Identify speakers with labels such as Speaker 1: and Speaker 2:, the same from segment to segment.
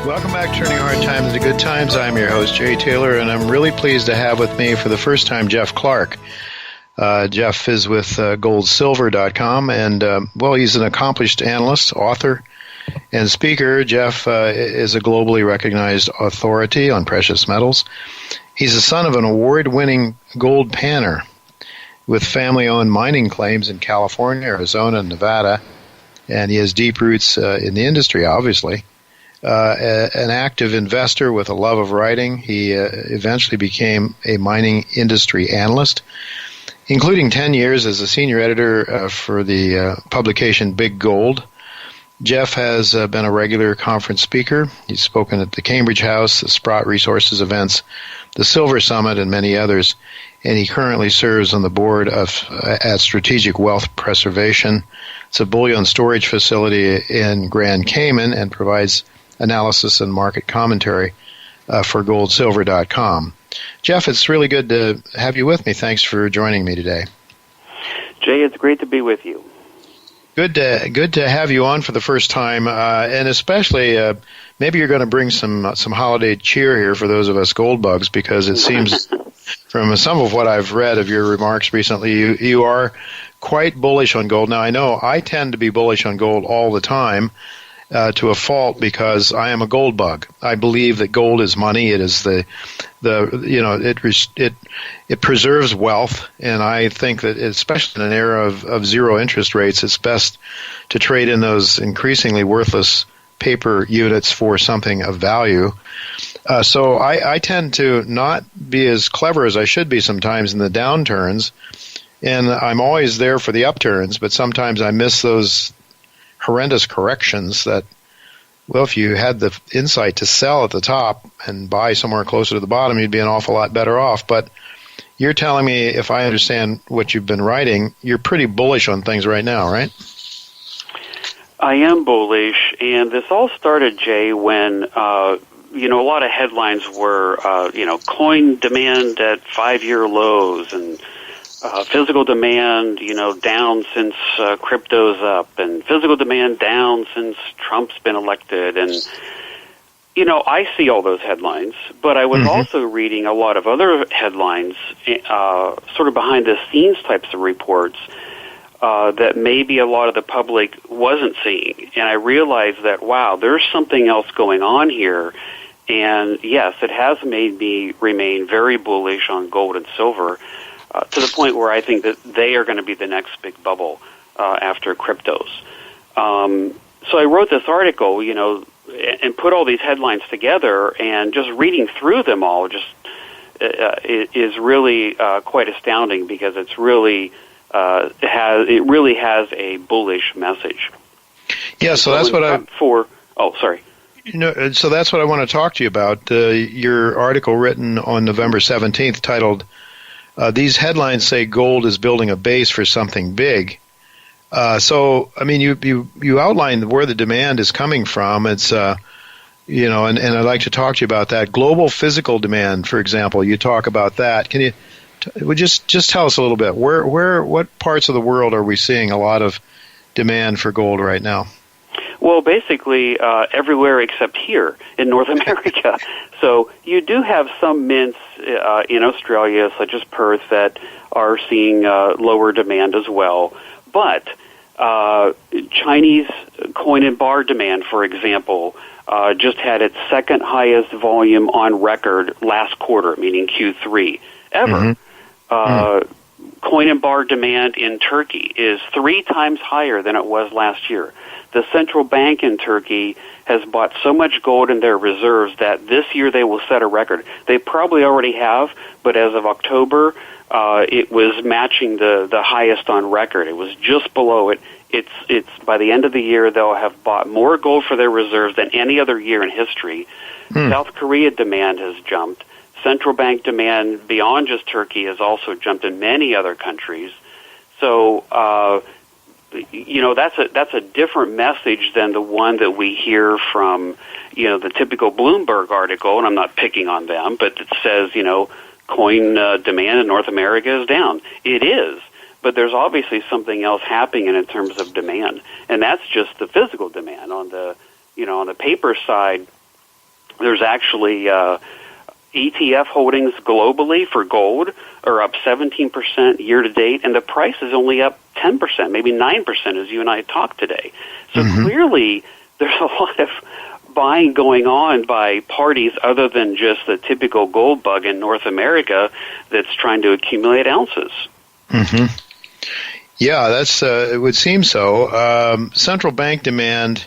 Speaker 1: Welcome back to Turning Hard Times into Good Times. I'm your host, Jay Taylor, and I'm really pleased to have with me for the first time Jeff Clark. Jeff is with Goldsilvercom, and, he's an accomplished analyst, author, and speaker. Jeff is a globally recognized authority on precious metals. He's the son of an award-winning gold panner with family-owned mining claims in California, Arizona, and Nevada, and he has deep roots in the industry, obviously. An active investor with a love of writing, he eventually became a mining industry analyst, including 10 years as a senior editor for the publication Big Gold. Jeff has been a regular conference speaker. He's spoken at the Cambridge House, the Sprott Resources events, the Silver Summit, and many others. And he currently serves on the board at Strategic Wealth Preservation. It's a bullion storage facility in Grand Cayman and provides analysis and market commentary for Goldsilver.com. Jeff, it's really good to have you with me. Thanks for joining me today.
Speaker 2: Jay, it's great to be with you.
Speaker 1: Good to have you on for the first time, and especially maybe you're going to bring some holiday cheer here for those of us gold bugs, because it seems from some of what I've read of your remarks recently, you are quite bullish on gold. Now, I know I tend to be bullish on gold all the time, to a fault, because I am a gold bug. I believe that gold is money. It is it preserves wealth, and I think that especially in an era of zero interest rates, it's best to trade in those increasingly worthless paper units for something of value. So I tend to not be as clever as I should be sometimes in the downturns, and I'm always there for the upturns, but sometimes I miss those horrendous corrections that, well, if you had the insight to sell at the top and buy somewhere closer to the bottom, you'd be an awful lot better off. But you're telling me, if I understand what you've been writing, you're pretty bullish on things right now, right?
Speaker 2: I am bullish, and this all started, Jay, when, a lot of headlines were, coin demand at 5-year lows, and physical demand, down since crypto's up, and physical demand down since Trump's been elected. And, I see all those headlines, but I was also reading a lot of other headlines, sort of behind-the-scenes types of reports that maybe a lot of the public wasn't seeing. And I realized that, wow, there's something else going on here. And, yes, it has made me remain very bullish on gold and silver, to the point where I think that they are going to be the next big bubble after cryptos. So I wrote this article, and put all these headlines together, and just reading through them all just is really quite astounding, because it's really it has a bullish message.
Speaker 1: Yeah, so that's what
Speaker 2: sorry.
Speaker 1: So that's what I want to talk to you about. Your article written on November 17th, titled "These Headlines Say Gold is Building a Base for Something Big." So, I mean, you outlined where the demand is coming from. It's, and I'd like to talk to you about that. Global physical demand, for example, you talk about that. Can you just tell us a little bit? What parts of the world are we seeing a lot of demand for gold right now?
Speaker 2: Well, basically everywhere except here in North America. So you do have some mints in Australia, such as Perth, that are seeing lower demand as well. But Chinese coin and bar demand, for example, just had its second highest volume on record last quarter, meaning Q3, ever. Coin and bar demand in Turkey is 3 times higher than it was last year. The central bank in Turkey has bought so much gold in their reserves that this year they will set a record. They probably already have, but as of October, it was matching the highest on record. It was just below it. It's by the end of the year, they'll have bought more gold for their reserves than any other year in history. South Korea demand has jumped. Central bank demand beyond just Turkey has also jumped in many other countries. So, that's a different message than the one that we hear from, the typical Bloomberg article, and I'm not picking on them, but it says, coin demand in North America is down. It is, but there's obviously something else happening in terms of demand, and that's just the physical demand. On the, on the paper side, There's actually ETF holdings globally for gold are up 17% year to date, and the price is only up 10%, maybe 9% as you and I talked today. So clearly there's a lot of buying going on by parties other than just the typical gold bug in North America that's trying to accumulate ounces.
Speaker 1: Yeah, that's it would seem so. Central bank demand.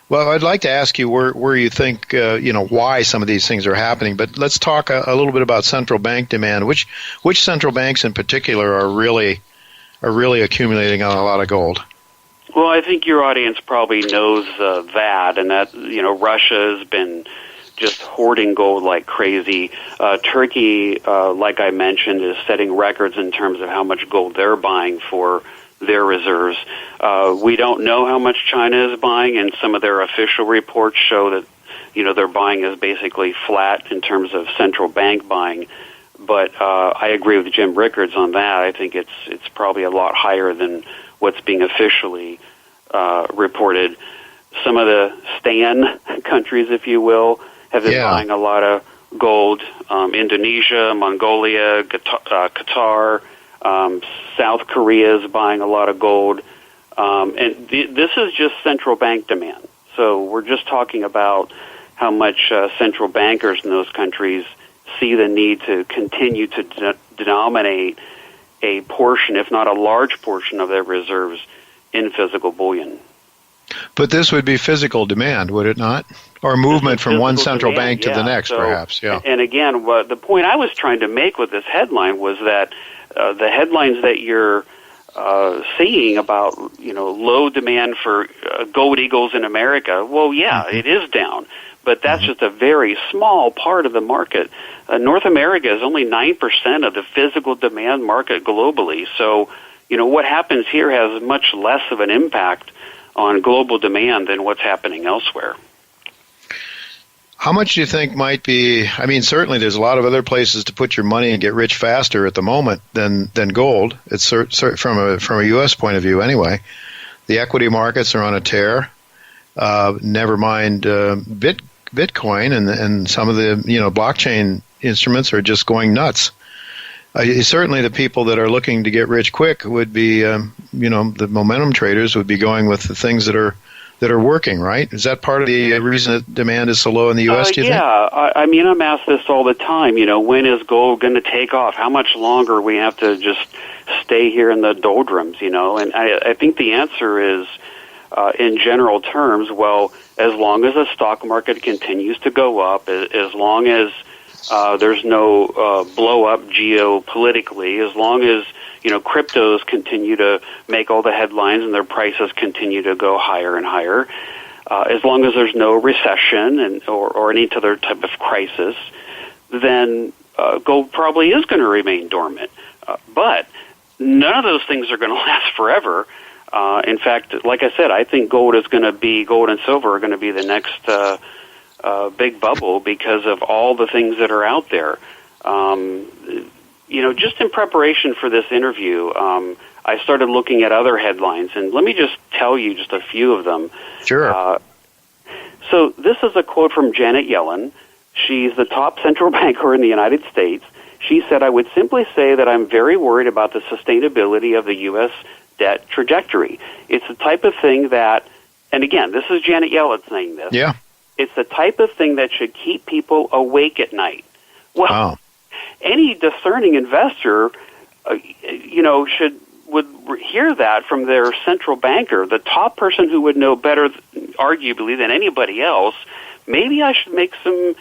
Speaker 1: Well, I'd like to ask you where you think why some of these things are happening, but let's talk a little bit about central bank demand. Which central banks in particular are really accumulating on a lot of gold?
Speaker 2: Well, I think your audience probably knows that, and that Russia has been just hoarding gold like crazy. Turkey, like I mentioned, is setting records in terms of how much gold they're buying for their reserves. We don't know how much China is buying, and some of their official reports show that their buying is basically flat in terms of central bank buying. But I agree with Jim Rickards on that. I think it's probably a lot higher than what's being officially reported. Some of the STAN countries, if you will, have been buying a lot of gold. Indonesia, Mongolia, Qatar, South Korea is buying a lot of gold. And this is just central bank demand. So we're just talking about how much central bankers in those countries see the need to continue to denominate a portion, if not a large portion, of their reserves in physical bullion.
Speaker 1: But this would be physical demand, would it not? Or movement from one central bank to the next, perhaps. Yeah.
Speaker 2: And again, the point I was trying to make with this headline was that the headlines that you're seeing about low demand for gold eagles in America, well, it is down, but that's just a very small part of the market. North America is only 9% of the physical demand market globally. So, what happens here has much less of an impact on global demand than what's happening elsewhere.
Speaker 1: How much do you think might be, I mean, certainly there's a lot of other places to put your money and get rich faster at the moment than gold. It's from a U.S. point of view anyway. The equity markets are on a tear. Never mind Bitcoin and some of the blockchain instruments are just going nuts. Certainly the people that are looking to get rich quick would be, the momentum traders would be going with the things that are working, right? Is that part of the reason that demand is so low in the U.S., do you think?
Speaker 2: Yeah, I mean, I'm asked this all the time, when is gold going to take off? How much longer we have to just stay here in the doldrums, And I think the answer is, in general terms, well, as long as the stock market continues to go up, as long as there's no blow-up geopolitically, as long as cryptos continue to make all the headlines and their prices continue to go higher and higher, as long as there's no recession or any other type of crisis, then gold probably is going to remain dormant. But none of those things are going to last forever. In fact, like I said, I think gold and silver are going to be the next big bubble because of all the things that are out there. Just in preparation for this interview, I started looking at other headlines, and let me just tell you just a few of them.
Speaker 1: Sure.
Speaker 2: So this is a quote from Janet Yellen. She's the top central banker in the United States. She said, "I would simply say that I'm very worried about the sustainability of the U.S. debt trajectory. It's the type of thing that," and again, this is Janet Yellen saying this.
Speaker 1: Yeah.
Speaker 2: "It's the type of thing that should keep people awake at night." Well, any discerning investor, would hear that from their central banker, the top person who would know better, arguably, than anybody else. Maybe I should make some,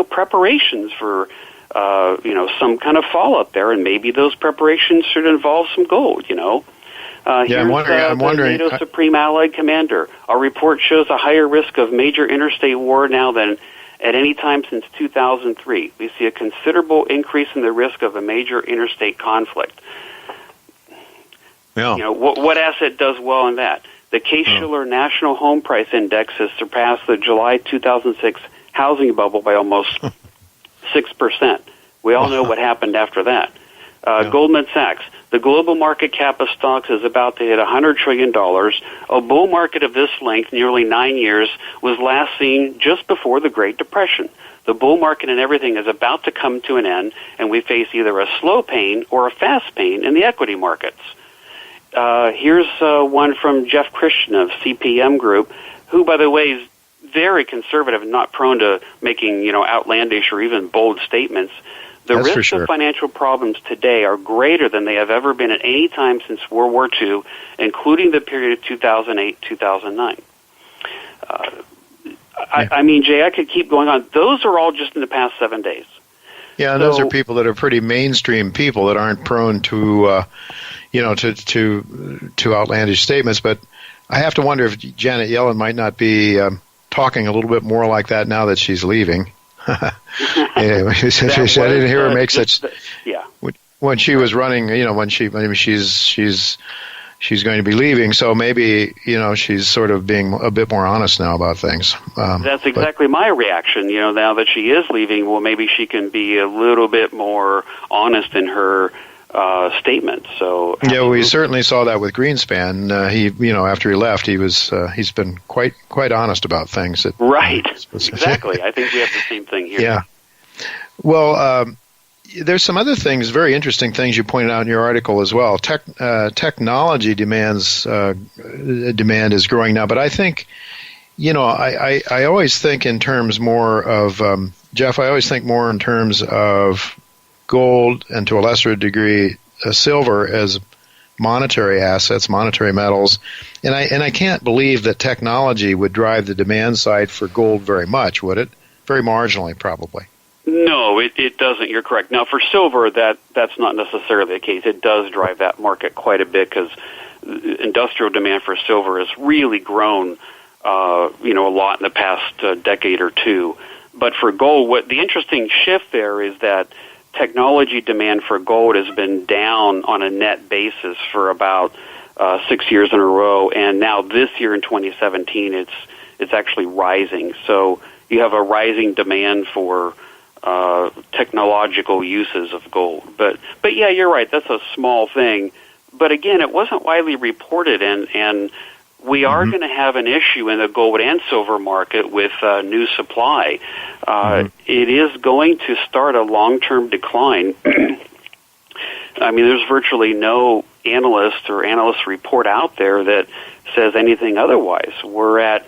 Speaker 2: preparations for, some kind of fall up there, and maybe those preparations should involve some gold.
Speaker 1: I'm wondering.
Speaker 2: NATO Supreme Allied Commander. Our report shows a higher risk of major interstate war now than at any time since 2003. We see a considerable increase in the risk of a major interstate conflict.
Speaker 1: Yeah.
Speaker 2: What asset does well in that? The Case-Shiller National Home Price Index has surpassed the July 2006 housing bubble by almost 6%. We all know what happened after that. Goldman Sachs, the global market cap of stocks is about to hit $100 trillion. A bull market of this length, nearly 9 years, was last seen just before the Great Depression. The bull market and everything is about to come to an end, and we face either a slow pain or a fast pain in the equity markets. Here's one from Jeff Christian of CPM Group, who, by the way, is very conservative and not prone to making, outlandish or even bold statements. The risks of financial problems today are greater than they have ever been at any time since World War II, including the period of 2008-2009. I mean, Jay, I could keep going on. Those are all just in the past 7 days.
Speaker 1: Yeah, and those are people that are pretty mainstream people that aren't prone to, to outlandish statements. But I have to wonder if Janet Yellen might not be talking a little bit more like that now that she's leaving. Anyway, I didn't hear her make such.
Speaker 2: Yeah.
Speaker 1: When she was running, she's going to be leaving, so maybe she's sort of being a bit more honest now about things.
Speaker 2: That's exactly my reaction. Now that she is leaving, well, maybe she can be a little bit more honest in her statement. So
Speaker 1: yeah, we certainly saw that with Greenspan. He, after he left, he's been quite honest about things.
Speaker 2: Right, exactly. I think we have the same thing here.
Speaker 1: Yeah. Well, there's some other things, very interesting things you pointed out in your article as well. Technology demand is growing now, but I think, I always think in terms more of Jeff. I always think more in terms of gold and to a lesser degree silver as monetary assets, monetary metals, and I can't believe that technology would drive the demand side for gold very much, would it? Very marginally, probably.
Speaker 2: No, it doesn't. You're correct. Now, for silver, that's not necessarily the case. It does drive that market quite a bit because industrial demand for silver has really grown, a lot in the past decade or two. But for gold, the interesting shift there is that technology demand for gold has been down on a net basis for about 6 years in a row, and now this year in 2017, it's actually rising. So you have a rising demand for technological uses of gold. But yeah, you're right. That's a small thing. But again, it wasn't widely reported, and we are going to have an issue in the gold and silver market with new supply. It is going to start a long-term decline. I mean, there's virtually no analyst report out there that says anything otherwise. We're at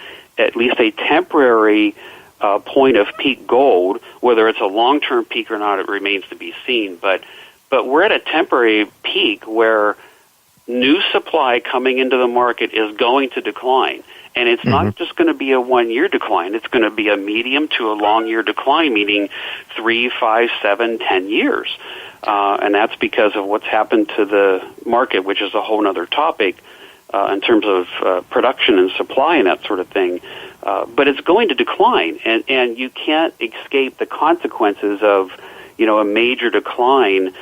Speaker 2: least a temporary point of peak gold. Whether it's a long-term peak or not, it remains to be seen. But we're at a temporary peak where new supply coming into the market is going to decline. And it's not just going to be a 1 year decline. It's going to be a medium to a long year decline, meaning 3, 5, 7, 10 years. And that's because of what's happened to the market, which is a whole other topic in terms of production and supply and that sort of thing. But it's going to decline, and you can't escape the consequences of, a major decline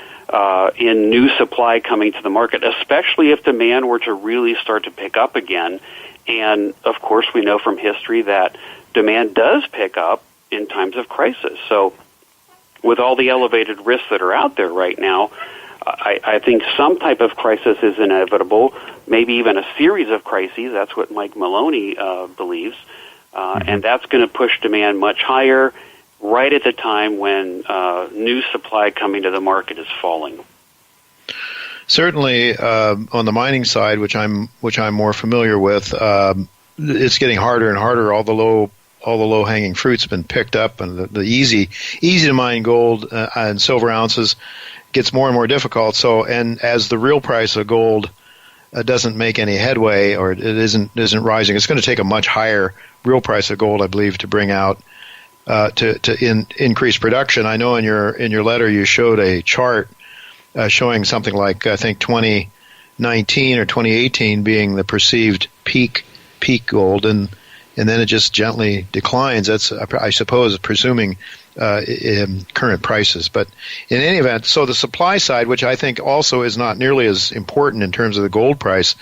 Speaker 2: in new supply coming to the market, especially if demand were to really start to pick up again. And, of course, we know from history that demand does pick up in times of crisis. So with all the elevated risks that are out there right now, I think some type of crisis is inevitable, maybe even a series of crises. That's what Mike Maloney believes. And that's going to push demand much higher right at the time when new supply coming to the market is falling.
Speaker 1: Certainly, on the mining side, which I'm more familiar with, it's getting harder and harder. All the low hanging fruit's been picked up, and the easy to mine gold and silver ounces gets more and more difficult. So, and as the real price of gold doesn't make any headway, or it isn't rising, it's going to take a much higher real price of gold, I believe, to bring out to increase production. I know in your letter you showed a chart showing something like, I think, 2019 or 2018 being the perceived peak gold, and then it just gently declines. That's, I suppose, presuming in current prices. But in any event, so the supply side, which I think also is not nearly as important in terms of the gold price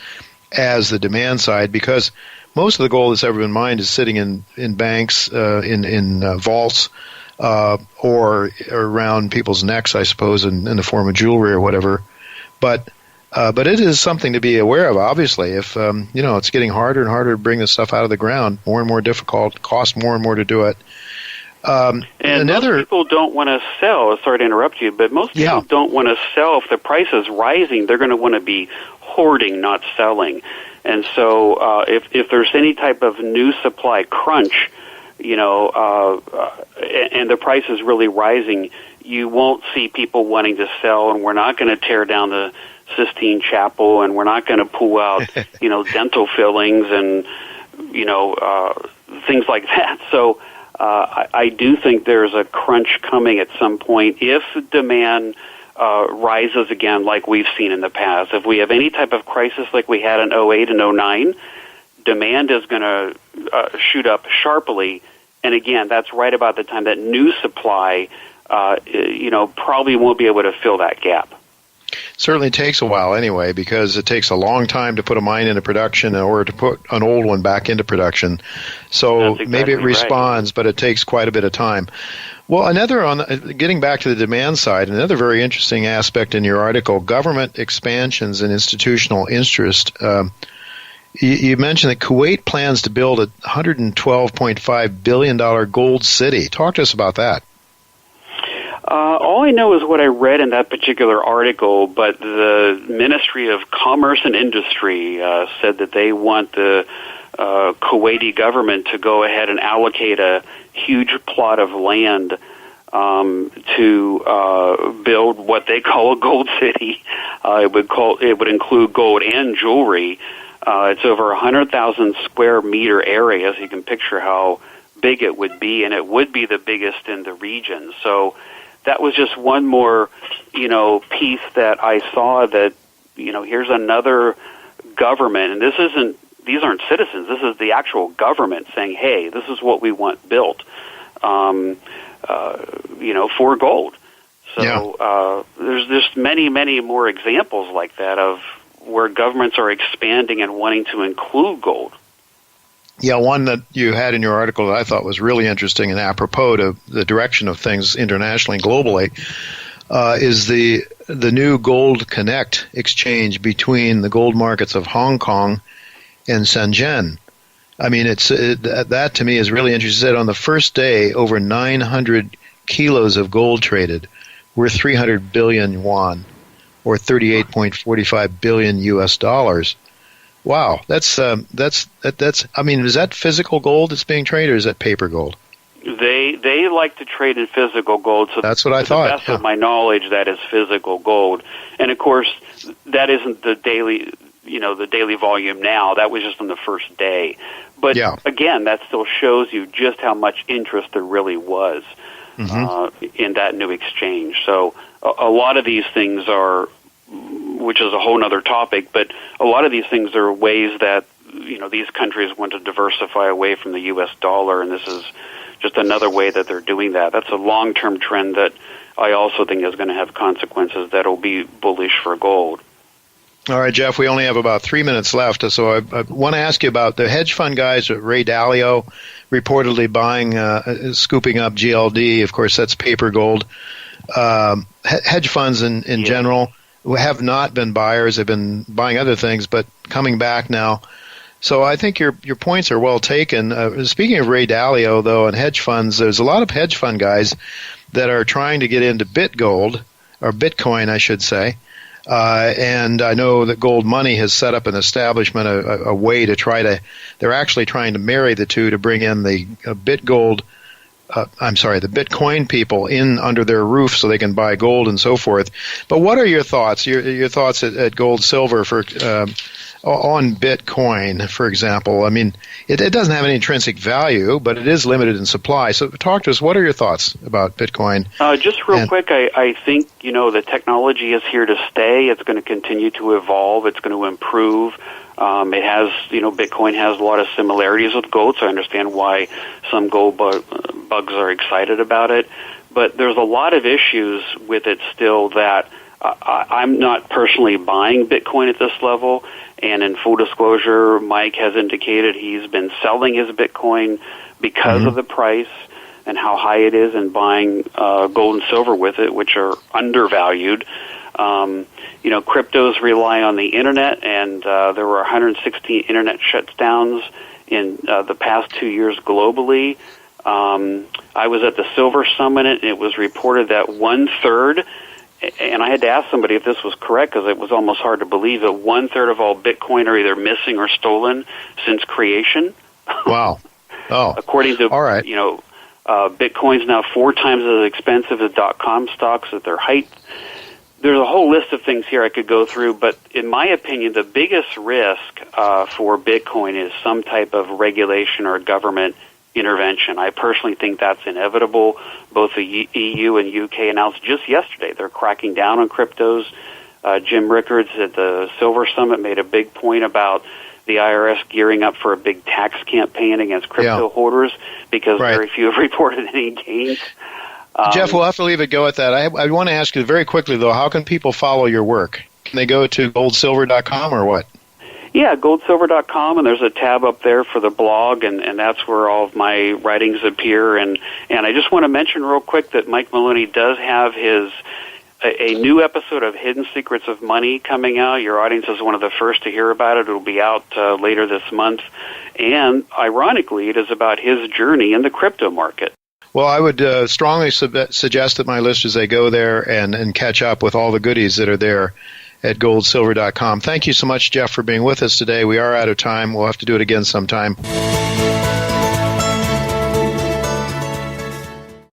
Speaker 1: as the demand side, because most of the gold that's ever been mined is sitting in banks, in vaults, or around people's necks, I suppose, in the form of jewelry or whatever. But it is something to be aware of. Obviously, if it's getting harder and harder to bring this stuff out of the ground, more and more difficult, costs more and more to do it.
Speaker 2: And most people don't want to sell. Sorry to interrupt you, but most people don't want to sell. If the price is rising, they're going to want to be hoarding, not selling. And so if there's any type of new supply crunch, and the price is really rising, you won't see people wanting to sell, and we're not going to tear down the Sistine Chapel, and we're not going to pull out, dental fillings and, things like that. So I do think there's a crunch coming at some point if demand rises again like we've seen in the past. If we have any type of crisis like we had in 08 and 09, demand is going to shoot up sharply. And again, that's right about the time that new supply, probably won't be able to fill that gap.
Speaker 1: Certainly takes a while anyway, because it takes a long time to put a mine into production or to put an old one back into production. So maybe it responds, but it takes quite a bit of time. Well, getting back to the demand side, another very interesting aspect in your article, government expansions and institutional interest. You mentioned that Kuwait plans to build a $112.5 billion gold city. Talk to us about that.
Speaker 2: All I know is what I read in that particular article, but the Ministry of Commerce and Industry said that they want the Kuwaiti government to go ahead and allocate a huge plot of land to build what they call a gold city. It would include gold and jewelry. It's over 100,000 square meter area, so you can picture how big it would be, and it would be the biggest in the region. So that was just one more, piece that I saw that, here's another government, and these aren't citizens. This is the actual government saying, hey, this is what we want built, for gold. So there's just many, many more examples like that of where governments are expanding and wanting to include gold.
Speaker 1: Yeah, one that you had in your article that I thought was really interesting and apropos to the direction of things internationally and globally is the new Gold Connect exchange between the gold markets of Hong Kong and Shenzhen. I mean, that to me is really interesting. It said on the first day, over 900 kilos of gold traded, worth 300 billion yuan, or 38.45 billion US dollars. Wow, that's. I mean, is that physical gold that's being traded, or is that paper gold?
Speaker 2: They like to trade in physical gold. So
Speaker 1: that's what I thought.
Speaker 2: To the best of my knowledge, that is physical gold, and of course, that isn't the daily. The daily volume now. That was just on the first day. But again, that still shows you just how much interest there really was in that new exchange. So a lot of these things are, which is a whole other topic, but a lot of these things are ways that, these countries want to diversify away from the U.S. dollar, and this is just another way that they're doing that. That's a long-term trend that I also think is going to have consequences that will be bullish for gold.
Speaker 1: All right, Jeff, we only have about 3 minutes left, so I want to ask you about the hedge fund guys, Ray Dalio, reportedly scooping up GLD. Of course, that's paper gold. Hedge funds in general have not been buyers. They've been buying other things, but coming back now. So I think your points are well taken. Speaking of Ray Dalio, though, and hedge funds, there's a lot of hedge fund guys that are trying to get into Bitcoin, I should say. And I know that Gold Money has set up an establishment, a way to they're actually trying to marry the two to bring in the the Bitcoin people in under their roof so they can buy gold and so forth. But what are your thoughts? Your thoughts at Gold Silver on Bitcoin, for example? I mean, it doesn't have any intrinsic value, but it is limited in supply. So talk to us. What are your thoughts about Bitcoin?
Speaker 2: Just real quick, I think, the technology is here to stay. It's going to continue to evolve. It's going to improve. It has, Bitcoin has a lot of similarities with gold, so I understand why some gold bugs are excited about it. But there's a lot of issues with it still that I'm not personally buying Bitcoin at this level. And in full disclosure, Mike has indicated he's been selling his Bitcoin because of the price. and how high it is, and buying gold and silver with it, which are undervalued. Cryptos rely on the internet, and there were 116 internet shutdowns in the past 2 years globally. I was at the Silver Summit, and it was reported that 1/3, and I had to ask somebody if this was correct because it was almost hard to believe, that 1/3 of all Bitcoin are either missing or stolen since creation.
Speaker 1: Wow. Oh.
Speaker 2: According to,
Speaker 1: all right.
Speaker 2: Bitcoin's now 4 times as expensive as .com stocks at their height. There's a whole list of things here I could go through, but in my opinion, the biggest risk for Bitcoin is some type of regulation or government intervention. I personally think that's inevitable. Both the EU and UK announced just yesterday they're cracking down on cryptos. Jim Rickards at the Silver Summit made a big point about the IRS gearing up for a big tax campaign against crypto holders because very few have reported any gains.
Speaker 1: Jeff, we'll have to leave it go at that. I want to ask you very quickly, though, how can people follow your work? Can they go to goldsilver.com or what?
Speaker 2: Yeah, goldsilver.com, and there's a tab up there for the blog, and that's where all of my writings appear. And I just want to mention real quick that Mike Maloney does have a new episode of Hidden Secrets of Money coming out. Your audience is one of the first to hear about it. It will be out later this month. And ironically, it is about his journey in the crypto market.
Speaker 1: Well, I would strongly suggest that my listeners, they go there and catch up with all the goodies that are there at goldsilver.com. Thank you so much, Jeff, for being with us today. We are out of time. We'll have to do it again sometime.